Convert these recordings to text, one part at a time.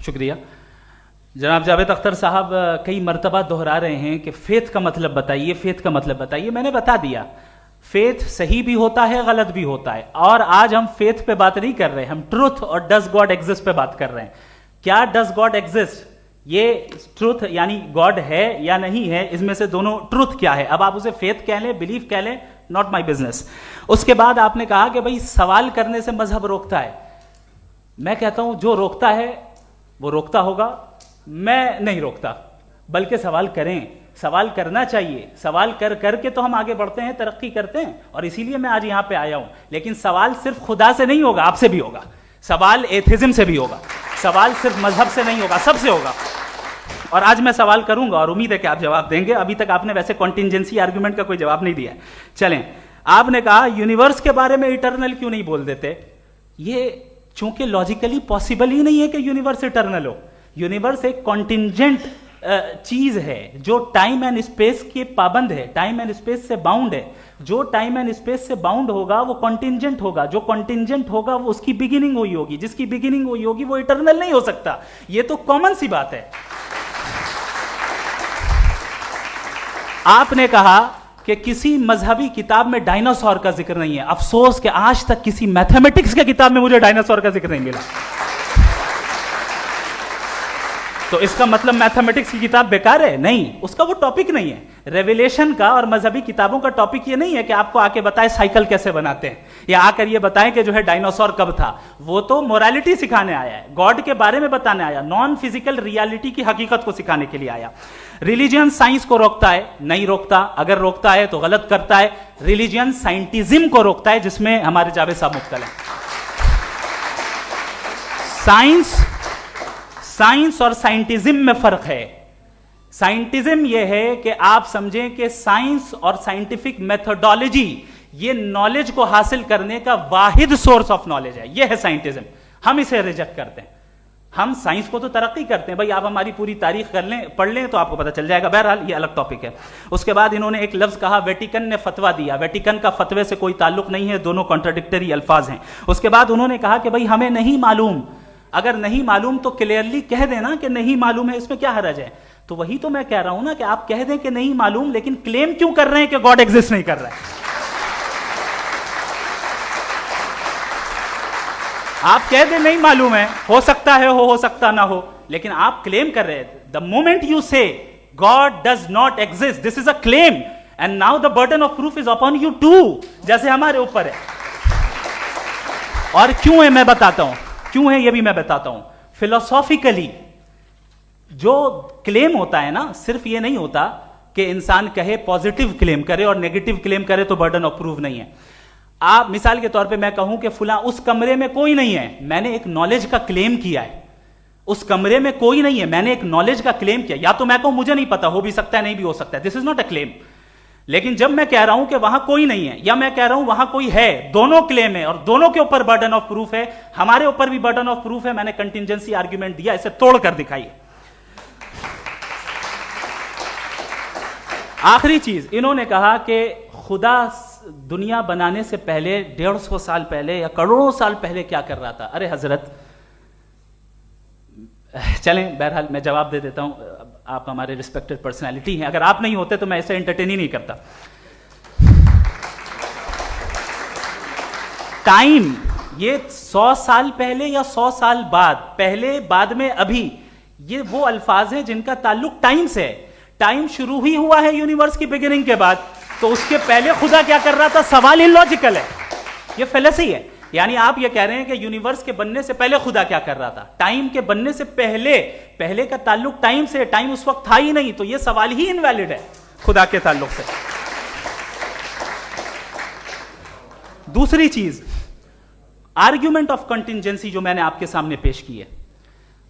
शुक्रिया। जनाब जावेद अख्तर साहब कई मर्तबा दोहरा रहे हैं कि फेथ का मतलब बताइए, फेथ का मतलब बताइए। मैंने बता दिया, फेथ सही भी होता है, गलत भी होता है। और आज हम फेथ पे बात नहीं कर रहे, हम ट्रुथ और डज गॉड एग्जिस्ट पे बात कर रहे हैं। क्या डज गॉड एग्जिस्ट, ये ट्रुथ यानी गॉड है या नहीं है, इसमें से दोनों ट्रुथ क्या है। अब आप उसे फेथ कह लें, बिलीफ कह लें, नॉट माई बिजनेस। उसके बाद आपने कहा कि भाई सवाल करने से मजहब रोकता है। मैं कहता हूं जो रोकता है वो रोकता होगा, मैं नहीं रोकता, बल्कि सवाल करें, सवाल करना चाहिए। सवाल कर करके तो हम आगे बढ़ते हैं, तरक्की करते हैं, और इसीलिए मैं आज यहां पे आया हूं। लेकिन सवाल सिर्फ खुदा से नहीं होगा, आपसे भी होगा। सवाल एथिज्म से भी होगा, सवाल सिर्फ मजहब से नहीं होगा, सबसे होगा। और आज मैं सवाल करूंगा और उम्मीद है कि आप जवाब देंगे। अभी तक आपने वैसे कॉन्टिंजेंसी आर्गुमेंट का कोई जवाब नहीं दिया। चलें, आपने कहा यूनिवर्स के बारे में इटर्नल क्यों नहीं बोल देते। ये चूंकि लॉजिकली पॉसिबल ही नहीं है कि यूनिवर्स इटर्नल हो। यूनिवर्स एक कॉन्टिंजेंट चीज है जो टाइम एंड स्पेस के पाबंद है, टाइम एंड स्पेस से बाउंड है। जो टाइम एंड स्पेस से बाउंड होगा वो कॉन्टिंजेंट होगा, जो कॉन्टिंजेंट होगा वो उसकी बिगिनिंग हुई होगी, जिसकी बिगिनिंग हुई होगी वो इटर्नल नहीं हो सकता। ये तो कॉमन सी बात है। आपने कहा कि किसी मजहबी किताब में डायनासोर का जिक्र नहीं है। अफसोस कि आज तक किसी मैथमेटिक्स के किताब में मुझे डायनासोर का जिक्र नहीं मिला। तो इसका मतलब मैथमेटिक्स की किताब बेकार है? नहीं, उसका वो टॉपिक नहीं है। रेवलेशन का और मजहबी किताबों का टॉपिक ये नहीं है कि आपको आके बताए साइकिल कैसे बनाते हैं, या आकर ये बताएं कि जो है डायनासोर कब था। वो तो मोरालिटी सिखाने आया है, गॉड के बारे में बताने आया, नॉन फिजिकल रियलिटी की हकीकत को सिखाने के लिए आया। रिलीजियन साइंस को रोकता है? नहीं रोकता। अगर रोकता है तो गलत करता है। रिलीजियन साइंटिज्म को रोकता है, जिसमें हमारे जावेद साहब मुब्तला हैं। साइंस और साइंटिज्म में फर्क है। साइंटिज्म यह है कि आप समझें कि साइंस और साइंटिफिक मेथोडोलॉजी ये नॉलेज को हासिल करने का वाहिद सोर्स ऑफ नॉलेज है। यह है साइंटिज्म। हम इसे रिजेक्ट करते हैं। हम साइंस को तो तरक्की करते हैं। भाई आप हमारी पूरी तारीख कर लें, पढ़ लें तो आपको पता चल जाएगा। बहरहाल ये अलग टॉपिक है। उसके बाद इन्होंने एक लफ्ज कहा, वेटिकन ने फतवा दिया। वेटिकन का फतवे से कोई ताल्लुक नहीं है, दोनों कॉन्ट्राडिक्टरी अल्फाज हैं। उसके बाद उन्होंने कहा कि भाई हमें नहीं मालूम। अगर नहीं मालूम तो क्लियरली कह देना कि नहीं मालूम है, इसमें क्या हरज है। तो वही तो मैं कह रहा हूं ना कि आप कह दें कि नहीं मालूम, लेकिन क्लेम क्यों कर रहे हैं कि गॉड एग्जिस्ट नहीं कर रहा है। आप कह दें नहीं मालूम है, हो सकता है हो सकता ना हो, लेकिन आप क्लेम कर रहे हैं। The moment you say God does not exist, this is a claim, and now the burden of proof is upon you too, जैसे हमारे ऊपर है। और क्यों है मैं बताता हूं, क्यों है ये भी मैं बताता हूं। फिलोसॉफिकली जो क्लेम होता है ना, सिर्फ ये नहीं होता कि इंसान कहे पॉजिटिव क्लेम करे और नेगेटिव क्लेम करे तो बर्डन ऑफ प्रूफ नहीं है। आप मिसाल के तौर पे मैं कहूं कि फुला उस कमरे में कोई नहीं है, मैंने एक नॉलेज का क्लेम किया है। उस कमरे में कोई नहीं है, मैंने एक नॉलेज का क्लेम किया। या तो मैं कहूं मुझे नहीं पता, हो भी सकता है नहीं भी हो सकता है, this is not a claim. लेकिन जब मैं कह रहा हूं कि वहां कोई नहीं है, या मैं कह रहा हूं वहां कोई है, दोनों क्लेम है और दोनों के ऊपर बर्डन ऑफ प्रूफ है। हमारे ऊपर भी बर्डन ऑफ प्रूफ है। मैंने कंटिंजेंसी आर्ग्यूमेंट दिया, इसे तोड़कर दिखाइए। आखिरी चीज, इन्होंने कहा कि खुदा दुनिया बनाने से पहले 150 साल पहले या करोड़ों साल पहले क्या कर रहा था। अरे हजरत, चलें, बहरहाल मैं जवाब दे देता हूं। आप हमारे रिस्पेक्टेड पर्सनालिटी हैं, अगर आप नहीं होते तो मैं इसे एंटरटेन ही नहीं करता। टाइम, ये 100 साल पहले या 100 साल बाद, पहले बाद में अभी, ये वो अल्फाज हैं जिनका ताल्लुक टाइम से है। टाइम शुरू ही हुआ है यूनिवर्स की बिगिनिंग के बाद, तो उसके पहले खुदा क्या कर रहा था, सवाल इलॉजिकल है, ये फेलेसी है। यानी आप ये कह रहे हैं कि यूनिवर्स के बनने से पहले खुदा क्या कर रहा था। टाइम के बनने से पहले, पहले का ताल्लुक टाइम से, टाइम उस वक्त था ही नहीं, तो ये सवाल ही इनवैलिड है खुदा के ताल्लुक से। दूसरी चीज, आर्ग्यूमेंट ऑफ कंटिंजेंसी जो मैंने आपके सामने पेश की है,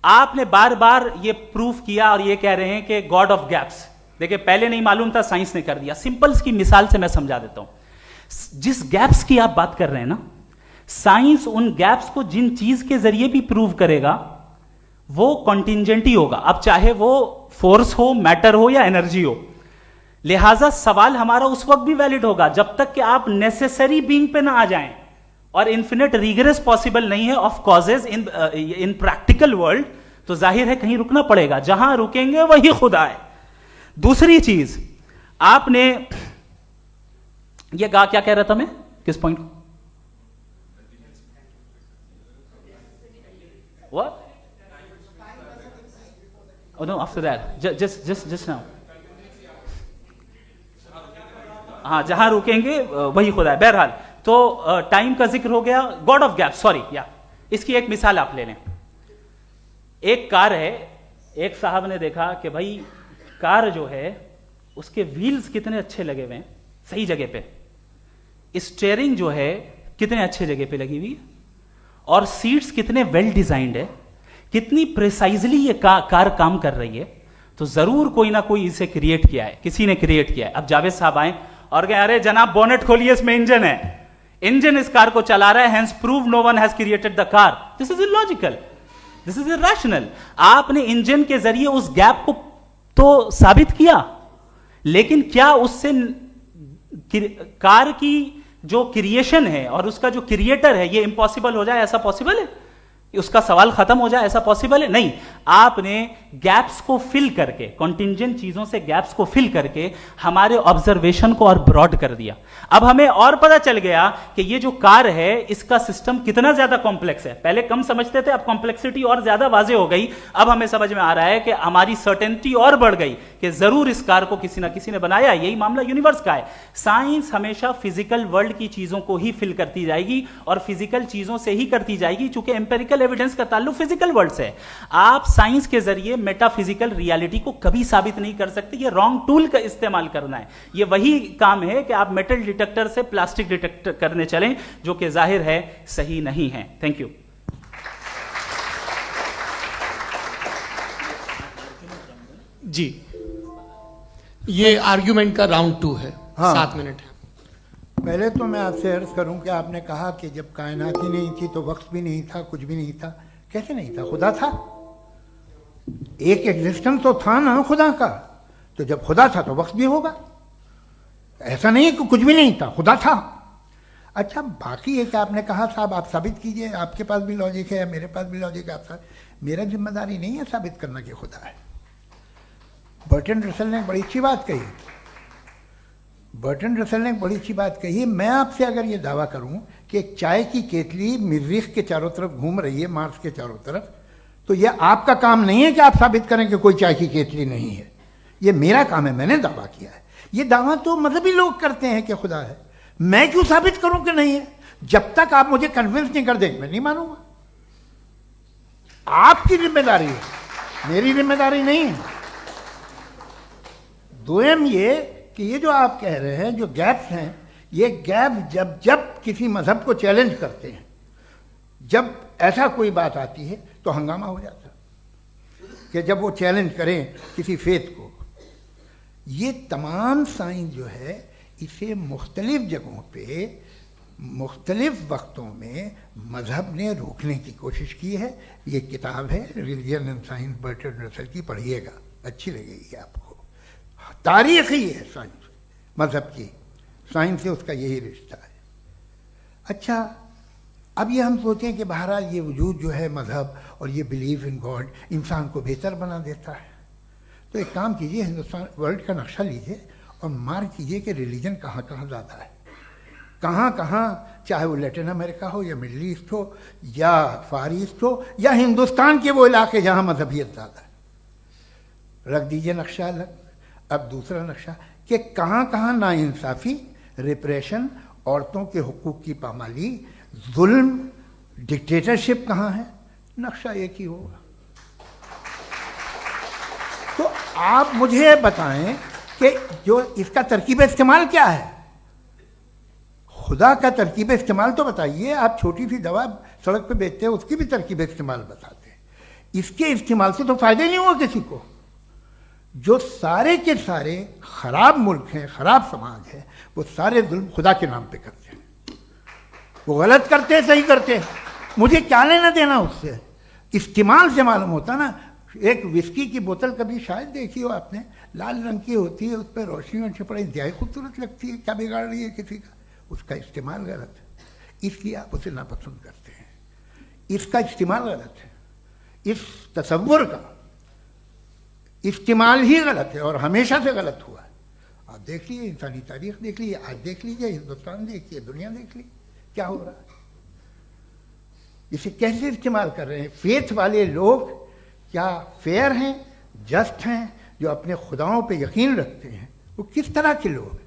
आपने बार बार ये प्रूफ किया और ये कह रहे हैं कि गॉड ऑफ गैप्स। देखिए, पहले नहीं मालूम था, साइंस ने कर दिया। सिंपल की मिसाल से मैं समझा देता हूं। जिस गैप्स की आप बात कर रहे हैं ना, साइंस उन गैप्स को जिन चीज के जरिए भी प्रूव करेगा वो कॉन्टिंजेंट ही होगा। अब चाहे वो फोर्स हो, मैटर हो या एनर्जी हो। लिहाजा सवाल हमारा उस वक्त भी वैलिड होगा जब तक कि आप नेसेसरी बीइंग पे ना आ जाएं। और इन्फिनिट रिग्रेस पॉसिबल नहीं है of causes in practical world. तो जाहिर है कहीं रुकना पड़ेगा, जहां रुकेंगे वही खुदा है। दूसरी चीज, आपने ये कहा, क्या कह रहा था मैं, किस पॉइंट को? What? Oh no, after that. Just now. हाँ, जहां रुकेंगे वही खुदा है। बहरहाल, तो टाइम का जिक्र हो गया, गॉड ऑफ गैप, सॉरी, या इसकी एक मिसाल आप ले लें। एक कार है, एक साहब ने देखा कि भाई कार जो है उसके व्हील्स कितने अच्छे लगे हुए हैं, सही जगह पे, स्टीयरिंग जो है कितने अच्छे जगह पे लगी हुई है, और सीट्स कितने वेल डिजाइंड है, कितनी प्रिसाइजली ये कार काम कर रही है। तो जरूर कोई ना कोई इसे क्रिएट किया है, किसी ने क्रिएट किया है। अब जावेद साहब आए और कहे, अरे जनाब बोनेट खोलिए, इसमें इंजन है, इंजन इस कार को चला रहा है, hence prove no one has created the car. This is illogical, this is irrational. आपने इंजन के जरिए उस गैप को तो साबित किया, लेकिन क्या उससे कार की जो क्रिएशन है और उसका जो क्रिएटर है, ये इंपॉसिबल हो जाए? ऐसा पॉसिबल है? उसका सवाल खत्म हो जाए, ऐसा पॉसिबल है? नहीं। आपने गैप्स को फिल करके, कॉन्टिंजेंट चीजों से गैप्स को फिल करके हमारे ऑब्जर्वेशन को और ब्रॉड कर दिया। अब हमें और पता चल गया कि ये जो कार है इसका सिस्टम कितना ज्यादा कॉम्प्लेक्स है। पहले कम समझते थे, अब कॉम्प्लेक्सिटी और ज्यादा वाजे हो गई। अब हमें समझ में आ रहा है कि हमारी सर्टेनिटी और बढ़ गई कि जरूर इस कार को किसी ना किसी ने बनाया। यही मामला यूनिवर्स का है। साइंस हमेशा फिजिकल वर्ल्ड की चीजों को ही फिल करती जाएगी और फिजिकल चीजों से ही करती जाएगी, चूंकि एम्पेरिकल एविडेंस का ताल्लुक फिजिकल वर्ल्ड से है। आप साइंस के जरिए मेटाफिजिकल रियलिटी को कभी साबित नहीं कर सकते। ये रॉन्ग टूल का इस्तेमाल करना है। ये वही काम है कि आप मेटल डिटेक्टर से प्लास्टिक डिटेक्टर करने चलें, जो कि जाहिर है सही नहीं है। Thank you. जी, ये आर्ग्यूमेंट का राउंड 2 है। हाँ। 7 मिनट है। पहले तो मैं आपसे अर्ज करूं कि आपने कहा कि जब कायनात ही नहीं थी तो वक्त भी नहीं था, कुछ भी नहीं था। कैसे नहीं था? खुदा था, एक एग्जिस्टेंस तो था ना खुदा का। तो जब खुदा था तो वक्त भी होगा। ऐसा नहीं है कि कुछ भी नहीं था, खुदा था। अच्छा, बाकी है कि आपने कहा साहब आप साबित कीजिए, आपके पास भी लॉजिक है, मेरे पास भी लॉजिक है। आप मेरा जिम्मेदारी नहीं है साबित करना कि खुदा है। बर्टन रसल ने बड़ी अच्छी बात कही। बर्टन रसल ने बड़ी अच्छी बात कही। मैं आपसे अगर ये दावा करूं कि एक चाय की केतली मरीख के चारों तरफ घूम रही है, मार्स के चारों तरफ, तो ये आपका काम नहीं है कि आप साबित करें कि कोई चाय की केतली नहीं है। ये मेरा काम है, मैंने दावा किया है। ये दावा तो मजहबी लोग करते हैं कि खुदा है। मैं क्यों साबित करूं कि नहीं है? जब तक आप मुझे कन्विंस नहीं कर देंगे मैं नहीं मानूंगा। आपकी जिम्मेदारी है, मेरी जिम्मेदारी नहीं है। दोयम ये कि ये जो आप कह रहे हैं, जो गैप्स हैं, ये गैप जब जब किसी मजहब को चैलेंज करते हैं, जब ऐसा कोई बात आती है तो हंगामा हो जाता है कि जब वो चैलेंज करें किसी फेथ को। ये तमाम साइंस जो है इसे मुख्तलिफ जगहों पे मुख्तलिफ वक्तों में मजहब ने रोकने की कोशिश की है। ये किताब है religion and science, Burton Russell की, पढ़िएगा, अच्छी लगेगी आपको। तारीख ही है साइंस, मजहब की साइंस से उसका यही रिश्ता है। अच्छा, अब ये हम सोचें कि बहरहाल ये वजूद जो है मजहब और ये बिलीव इन गॉड इंसान को बेहतर बना देता है। तो एक काम कीजिए, हिंदुस्तान वर्ल्ड का नक्शा लीजिए और मार्क कीजिए कि रिलीजन कहाँ कहाँ ज़्यादा है, कहाँ कहाँ, चाहे वो लैटिन अमेरिका हो या मिडल ईस्ट हो या फार ईस्ट हो या हिंदुस्तान के वो इलाके जहाँ मजहबियत ज़्यादा है। रख दीजिए नक्शा अलग। अब दूसरा नक्शा कि कहाँ कहाँ नाइंसाफ़ी, रिप्रेशन, औरतों के हुकूक की पामाली, जुल्म, डिक्टेटरशिप कहाँ है, नक्शा एक ही होगा। तो आप मुझे बताएं कि जो इसका तरकीब इस्तेमाल क्या है। खुदा का तरकीब इस्तेमाल तो बताइए। आप छोटी सी दवा सड़क पे बेचते हैं, उसकी भी तरकीब इस्तेमाल बताते हैं। इसके इस्तेमाल से तो फायदा नहीं हुआ किसी को। जो सारे के सारे खराब मुल्क हैं, खराब समाज है, वो सारे जुल्म खुदा के नाम पे करते हैं। वो गलत करते हैं, सही करते हैं, मुझे क्या लेना देना उससे। इस्तेमाल से मालूम होता ना। एक विस्की की बोतल कभी शायद देखी हो आपने, लाल रंग की होती है, उस पर रोशनी और छपड़ा इंतहाई खूबसूरत लगती है, क्या बिगाड़ रही है किसी का? उसका इस्तेमाल गलत है, इसलिए आप उसे नापसंद करते हैं। इसका इस्तेमाल गलत है, इस तसव्वुर का इस्तेमाल ही गलत है और हमेशा से गलत हुआ है। आप देख लीजिए, इंसानी तारीख देख लीजिए, आज देख लीजिए, हिंदुस्तान देखिए, दुनिया देख लीजिए क्या हो रहा है। इसे कैसे इस्तेमाल कर रहे हैं फेथ वाले लोग? क्या फेयर हैं, जस्ट हैं, जो अपने खुदाओं पे यकीन रखते हैं? वो किस तरह के लोग हैं?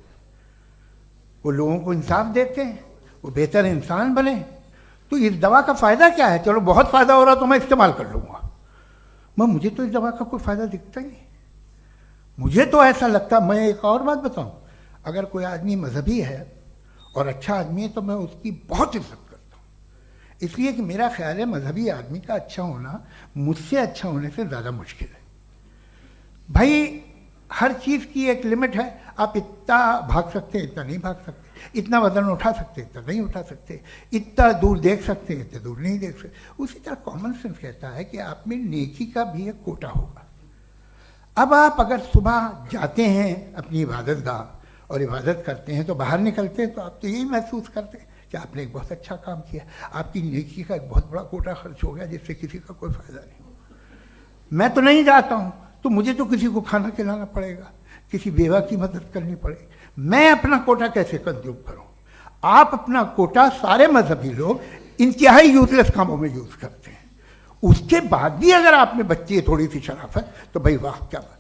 वो लोगों को इंसाफ देते हैं, वो बेहतर इंसान बने। तो इस दवा का फ़ायदा क्या है? चलो बहुत फ़ायदा हो रहा तो मैं इस्तेमाल कर लूँगा, मैं मुझे तो इस दवा का कोई फ़ायदा दिखता ही नहीं। मुझे तो ऐसा लगता, मैं एक और बात बताऊँ, अगर कोई आदमी मजहबी है और अच्छा आदमी है तो मैं उसकी बहुत इज्जत करता हूँ, इसलिए कि मेरा ख्याल है मजहबी आदमी का अच्छा होना मुझसे अच्छा होने से ज़्यादा मुश्किल है। भाई हर चीज़ की एक लिमिट है, आप इतना भाग सकते हैं, इतना नहीं भाग सकते, इतना वजन उठा सकते, इतना नहीं उठा सकते, इतना दूर देख सकते हैं, इतना दूर नहीं देख सकते। उसी तरह कॉमन सेंस कहता है कि आप में नेकी का भी एक कोटा होगा। अब आप अगर सुबह जाते हैं अपनी इबादत गाह और इबादत करते हैं तो बाहर निकलते हैं तो आप तो यही महसूस करते हैं कि आपने एक बहुत अच्छा काम किया, आपकी नेकी का एक बहुत बड़ा कोटा खर्च हो गया जिससे किसी का कोई फ़ायदा नहीं। मैं तो नहीं जाता हूँ तो मुझे तो किसी को खाना खिलाना पड़ेगा, किसी बेवा की मदद करनी पड़ेगी, मैं अपना कोटा कैसे कंज्यूम करूँ? आप अपना कोटा, सारे मजहबी लोग इंतहाई यूजलेस कामों में यूज़ करते हैं। उसके बाद भी अगर आप में बच्ची है थोड़ी सी शराफत तो भाई वाह क्या बात।